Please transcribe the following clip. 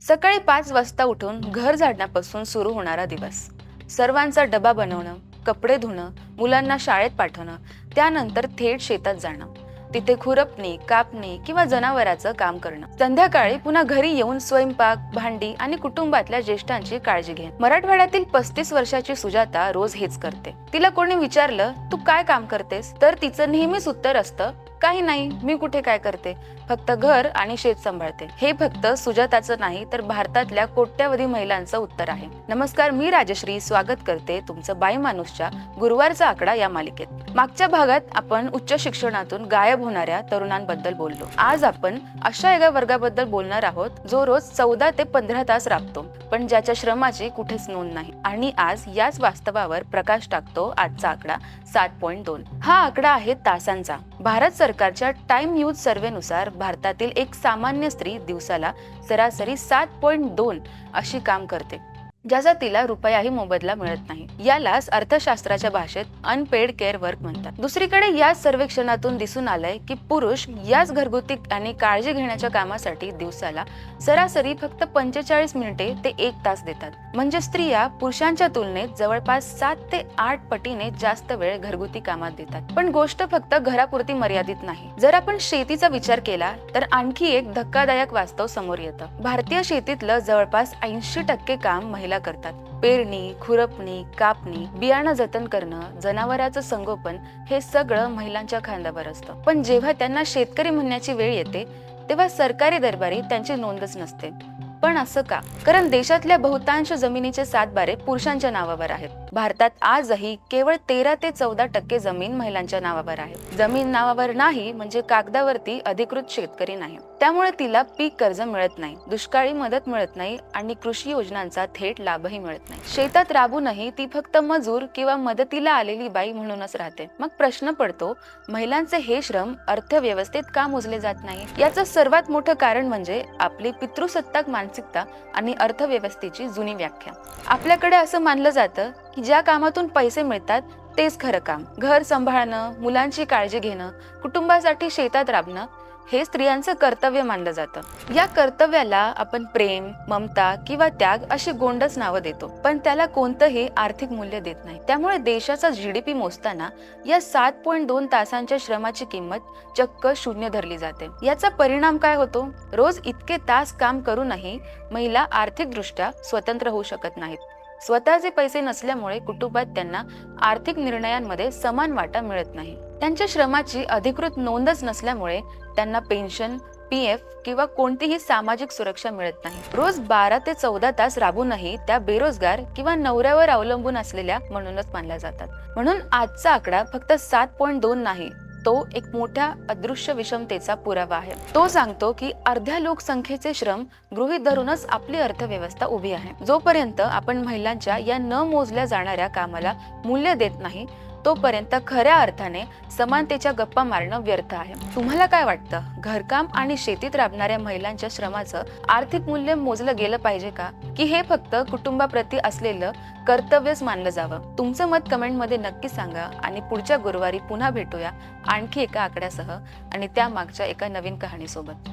सकाळी 5 वाजता उठून घर झाडण्यापासून सुरू होणारा दिवस, सर्वांचा डबा बनवणं, कपडे धुणं, मुलांना शाळेत पाठवणं, त्यानंतर थेट शेतात जाणं, तिथे खुरपणी, कापणी किंवा जनावरांचं काम करणं, संध्याकाळी पुन्हा घरी येऊन स्वयंपाक, भांडी आणि कुटुंबातल्या ज्येष्ठांची काळजी घेणं. मराठवाड्यातील 35 वर्षाची सुजाता रोज हेच करते. तिला कोणी विचारलं, तू काय काम करतेस, तर तिचं नेहमीच उत्तर असतं, काही नाही, मी कुठे काय करते, फक्त घर आणि शेत सांभाळते. हे फक्त सुजाताचं नाही तर भारतातल्या कोट्यावधी महिलांचं उत्तर आहे. नमस्कार, मी राजश्री स्वागत करते तुमचं बाई माणूसच्या गुरुवारचा आकडा या मालिकेत. मागच्या भागात आपण उच्च शिक्षणातून गायब होणाऱ्या तरुणांबद्दल बोललो. आज आपण अशा एका वर्गाबद्दल बोलणार आहोत जो रोज 14 ते 15 तास राबतो, पण ज्याच्या श्रमाची कुठेच नोंद नाही. आणि आज याच वास्तवावर प्रकाश टाकतो आजचा आकडा 7.2. हा आकडा आहे तासांचा. भारत सरकारच्या टाइम न्यूज सर्व्हेनुसार भारतातील एक सामान्य स्त्री दिवसाला सरासरी 7.2 अशी काम करते, ज्याचा तिला रुपयाही मोबदला मिळत नाही. यालाच अर्थशास्त्राच्या भाषेत अनपेड केअर वर्क म्हणतात. दुसरीकडे याच सर्वेक्षणातून दिसून आलंय की पुरुष याच घरगुती आणि काळजी घेण्याच्या कामासाठी दिवसाला सरासरी फक्त 45 मिनिटे ते 1 तास देतात. म्हणजे स्त्रिया पुरुषांच्या तुलनेत जवळपास 7 ते 8 पटीने जास्त वेळ घरगुती कामात देतात. पण गोष्ट फक्त घरापुरती मर्यादित नाही. जर आपण शेतीचा विचार केला तर आणखी एक धक्कादायक वास्तव समोर येतं. भारतीय शेतीतलं जवळपास 80% काम महिला करतात. पेरणी, खुरपणी, कापणी, बियाणं जतन करणं, जनावरांचं संगोपन हे सगळं महिलांच्या खांद्यावर असतं. पण जेव्हा त्यांना शेतकरी म्हणण्याची वेळ येते तेव्हा सरकारी दरबारी त्यांची नोंदच नसते. पण असं का? कारण देशातल्या बहुतांश जमिनीचे 7 पुरुषांच्या नावावर आहेत. भारतात आजही केवळ 13 ते 14% जमीन महिलांच्या नावावर आहे. जमीन नावावर नाही म्हणजे कागदावरती अधिकृत शेतकरी नाही. त्यामुळे तिला पीक कर्ज मिळत नाही, दुष्काळी मदत मिळत नाही आणि कृषी योजनांचा थेट लाभही मिळत नाही. शेतात राबूनही ती फक्त मजूर किंवा मदतीला आलेली बाई म्हणूनच राहते. मग प्रश्न पडतो, महिलांचे हे श्रम अर्थव्यवस्थेत का मोजले जात नाही? याचं सर्वात मोठं कारण म्हणजे आपली पितृसत्ताक मानसिकता आणि अर्थव्यवस्थेची जुनी व्याख्या. आपल्याकडे असं मानलं जातं की ज्या कामातून पैसे मिळतात तेच खरं काम. घर सांभाळणं, मुलांची काळजी घेणं, कुटुंबासाठी शेतात राबणं हे स्त्रियांचं कर्तव्य मानलं जातं. या कर्तव्याला आपण प्रेम, ममता किंवा त्याग अशी गोंडस नावं देतो, पण त्याला कोणतंही आर्थिक मूल्य देत नाही. त्यामुळे देशाचा GDP मोजताना या 7.2 तासांच्या श्रमाची किंमत चक्क 0 धरली जाते. याचा परिणाम काय होतो? रोज इतके तास काम करूनही महिला आर्थिकदृष्ट्या स्वतंत्र होऊ शकत नाहीत. स्वतःचे पैसे नसल्यामुळे कुटुंबात त्यांना आर्थिक निर्णयांमध्ये समान वाटा मिळत नाही. त्यांच्या श्रमाची अधिकृत नोंदच नसल्यामुळे त्यांना पेन्शन, PF किंवा कोणतीही सामाजिक सुरक्षा मिळत नाही. रोज 12 ते 14 तास राबूनही त्या बेरोजगार किंवा नवऱ्यावर अवलंबून असलेल्या म्हणूनच मानल्या जातात. म्हणून आजचा आकडा फक्त 7.2 नाही, तो एक मोठ्या अदृश्य विषमतेचा पुरावा आहे. तो सांगतो की अर्ध्या लोकसंख्येचे श्रम गृहीत धरूनच आपली अर्थव्यवस्था उभी आहे. जोपर्यंत आपण महिलांच्या या न मोजल्या जाणाऱ्या कामाला मूल्य देत नाही तोपर्यंत खऱ्या अर्थाने समानतेच्या गप्पा मारणं व्यर्थ आहे. तुम्हाला काय वाटतं? घरकाम आणि शेतीत राबणाऱ्या महिलांच्या श्रमाचं आर्थिक मूल्य मोजलं गेलं पाहिजे का? की हे फक्त कुटुंबाप्रती असलेलं कर्तव्यच मानलं जावं? तुमचं मत कमेंटमध्ये नक्की सांगा आणि पुढच्या गुरुवारी पुन्हा भेटूया आणखी एका आकड्यासह आणि त्या मागच्या एका नवीन कहाणीसोबत.